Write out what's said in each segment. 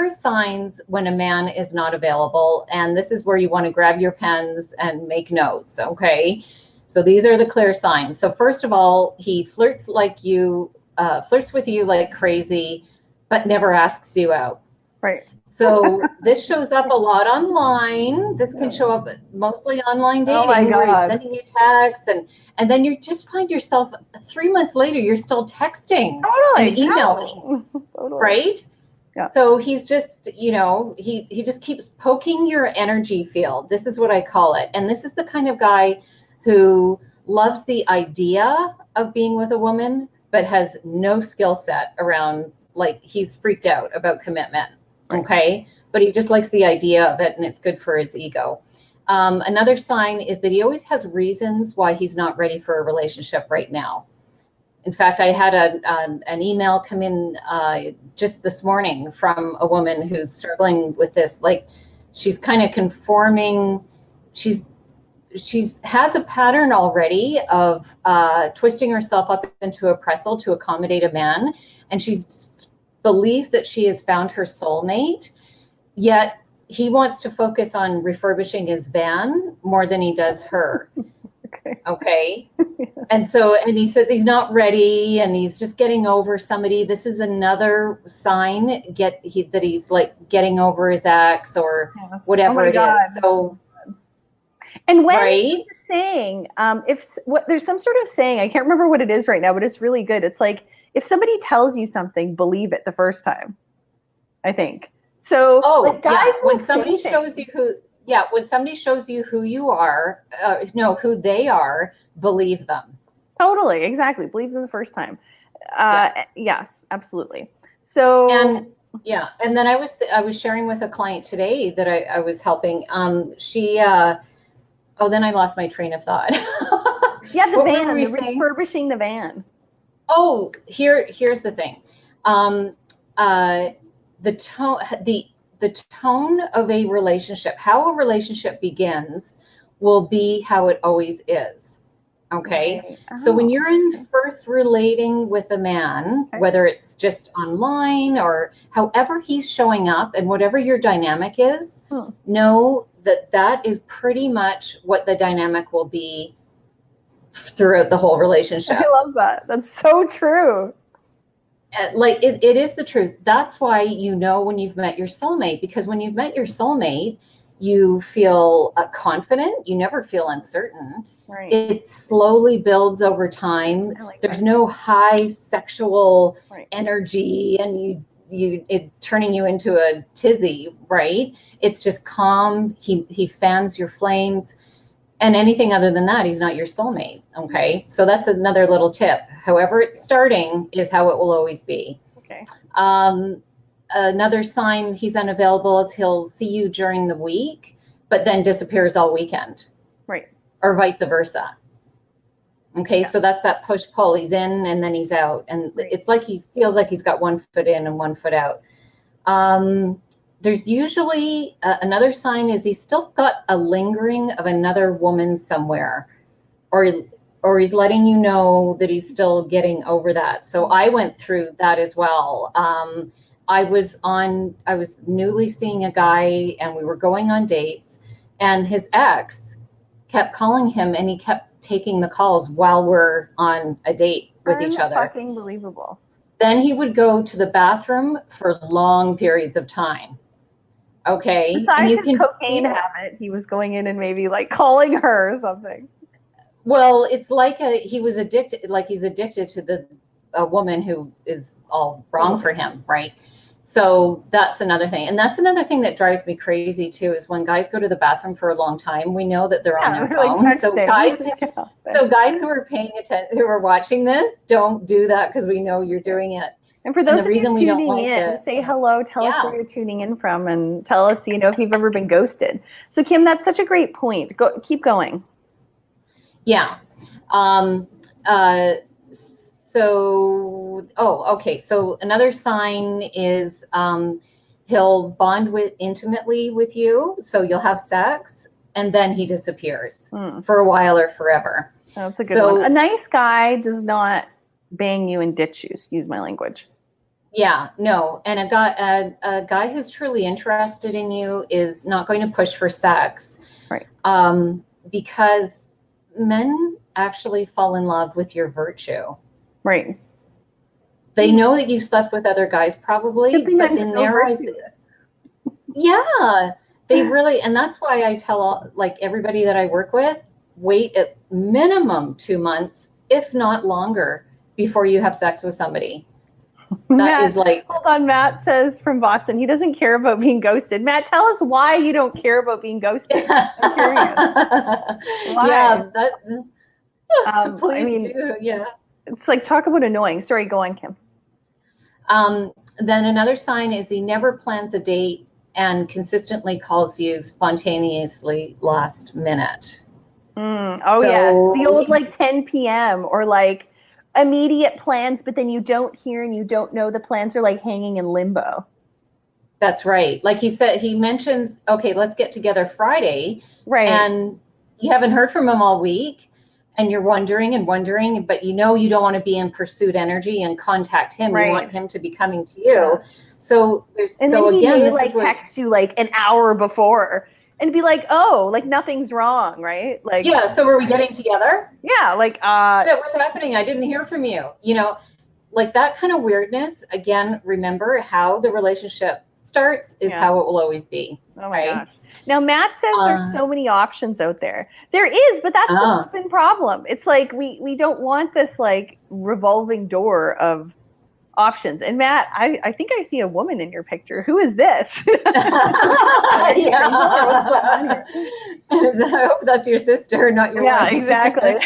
clear signs when a man is not available, and this is where you want to grab your pens and make notes, okay? So these are the clear signs. So first of all, he flirts with you like crazy, but never asks you out. Right. So this shows up a lot online. This can show up mostly online dating, Oh my where he's God. sending you texts, and then you just find yourself 3 months later, you're still texting and emailing, Totally. right? Yeah. So he's just, he just keeps poking your energy field. This is what I call it. And this is the kind of guy who loves the idea of being with a woman, but has no skill set around, like, he's freaked out about commitment. Okay. But he just likes the idea of it, and it's good for his ego. Another sign is that he always has reasons why he's not ready for a relationship right now. In fact, I had an email come in just this morning from a woman who's struggling with this. Like, she's kind of conforming. She's has a pattern already of twisting herself up into a pretzel to accommodate a man, and she's believes that she has found her soulmate, yet he wants to focus on refurbishing his van more than he does her. Okay. And he says he's not ready, and he's just getting over somebody. This is another sign that he's like getting over his ex or whatever it is. So, and when you're saying, there's some sort of saying, I can't remember what it is right now, but it's really good. It's like, if somebody tells you something, believe it the first time, I think. So guys, when somebody shows you who you are, who they are, believe them. Totally, exactly. Believe them the first time. Yes, absolutely. So and then I was sharing with a client today that I was helping. Then I lost my train of thought. The van, refurbishing the van. Oh, here's the thing. The tone of a relationship, how a relationship begins, will be how it always is. Okay. Right. So when you're first relating with a man, whether it's just online or however he's showing up, and whatever your dynamic is, know that is pretty much what the dynamic will be throughout the whole relationship. I love that. That's so true. Like it is the truth. That's why when you've met your soulmate, because when you've met your soulmate, you feel confident. You never feel uncertain. Right. It slowly builds over time. There's no high sexual energy, and it turning you into a tizzy, right? It's just calm. He fans your flames. And anything other than that, he's not your soulmate. Okay. So that's another little tip. However it's starting is how it will always be. Okay. Another sign he's unavailable is he'll see you during the week, but then disappears all weekend. Right. Or vice versa. Okay. Yeah. So that's that push-pull. He's in and then he's out. And it's like he feels like he's got one foot in and one foot out. There's usually another sign is he's still got a lingering of another woman somewhere, or he's letting you know that he's still getting over that. So I went through that as well. I was newly seeing a guy, and we were going on dates, and his ex kept calling him, and he kept taking the calls while we're on a date with each other. Fucking believable. Then he would go to the bathroom for long periods of time. Okay. Besides his cocaine habit, he was going in and maybe like calling her or something. Well, it's like he was addicted, like he's addicted to a woman who is all wrong for him, right? So that's another thing. And that's another thing that drives me crazy too, is when guys go to the bathroom for a long time, we know that they're on their phone. So guys who are paying attention, who are watching this, don't do that, because we know you're doing it. And for those of you tuning in, say hello, tell us where you're tuning in from, and tell us, if you've ever been ghosted. So Kim, that's such a great point. Keep going. Yeah. So another sign is he'll bond intimately with you. So you'll have sex, and then he disappears for a while or forever. Oh, that's a good one. A nice guy does not bang you and ditch you, excuse my language. Yeah, no. And a guy who's truly interested in you is not going to push for sex. Right. Because men actually fall in love with your virtue. Right. They know that you've slept with other guys probably, but I'm in so their eyes, yeah, they really, and that's why I tell like everybody that I work with, wait at minimum 2 months, if not longer, before you have sex with somebody. That Matt, is like, hold on. Matt says from Boston, he doesn't care about being ghosted. Matt, tell us why you don't care about being ghosted. I'm curious. Why? Yeah, that. Please I mean, do. Yeah. It's like, talk about annoying. Sorry, go on, Kim. Then another sign is he never plans a date and consistently calls you spontaneously last minute. Oh, so, yes. The old like 10 p.m. or like immediate plans, but then you don't hear and you don't know the plans are like hanging in limbo. That's right. Like he said, he mentions, okay, let's get together Friday. Right. And you haven't heard from him all week. And you're wondering and wondering, but you know you don't want to be in pursuit energy and contact him. Right. You want him to be coming to you. So there's and so then he again, may this like is where, text you like an hour before and be like, oh, like nothing's wrong, right? Like, yeah. So are we getting together? Yeah, like so what's happening? I didn't hear from you. You know, like that kind of weirdness. Again, remember how the relationship starts is how it will always be. Oh my gosh. Now, Matt says there's so many options out there. There is, but that's the open problem. It's like we don't want this like revolving door of options. And Matt, I think I see a woman in your picture. Who is this? Yeah. I hope that's your sister, not your wife. Yeah, exactly.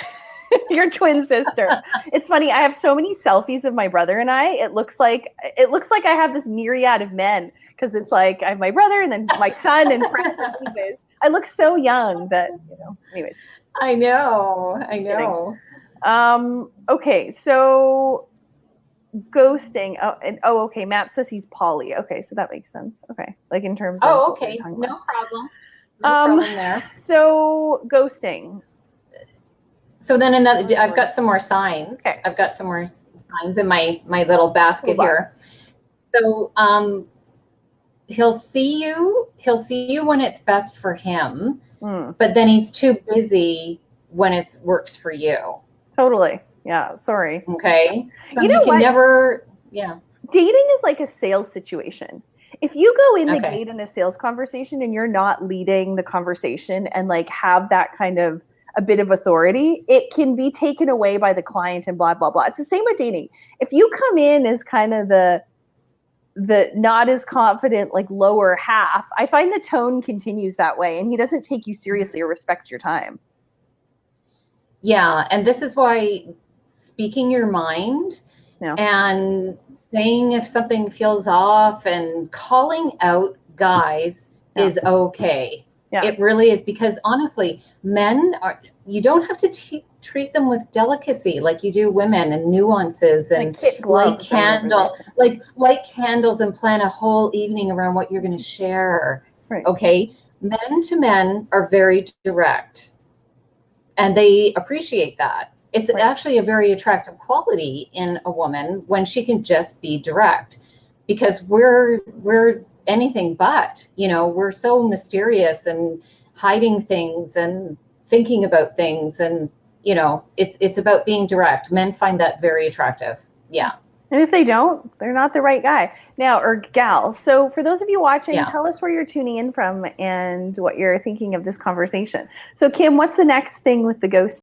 Your twin sister. It's funny. I have so many selfies of my brother and I. It looks like I have this myriad of men because it's like I have my brother and then my son and friends. Anyways, I look so young that Anyways, I know. Okay, so ghosting. Okay. Matt says he's poly. Okay, so that makes sense. Okay, like in terms of. Oh, okay. No problem. No problem there. So ghosting. So then I've got some more signs. Okay. I've got some more signs in my little basket here. So he'll see you when it's best for him, but then he's too busy when it works for you. Totally. Yeah. Sorry. Okay. So you can never. Yeah. Dating is like a sales situation. If you go in the gate in a sales conversation and you're not leading the conversation and like have that kind of a bit of authority, it can be taken away by the client and blah, blah, blah. It's the same with dating. If you come in as kind of the not as confident, like lower half, I find the tone continues that way and he doesn't take you seriously or respect your time. Yeah. And this is why speaking your mind and saying if something feels off and calling out guys is okay. Yes. It really is, because honestly, men you don't have to treat them with delicacy like you do women, and nuances and light candles and plan a whole evening around what you're going to share. Right. Okay. Men to men are very direct and they appreciate that. It's actually a very attractive quality in a woman when she can just be direct, because we're anything but, we're so mysterious and hiding things and thinking about things, and it's about being direct. Men find that very attractive. Yeah. And if they don't, they're not the right guy now or gal. So for those of you watching, tell us where you're tuning in from and what you're thinking of this conversation. So Kim, what's the next thing with the ghost?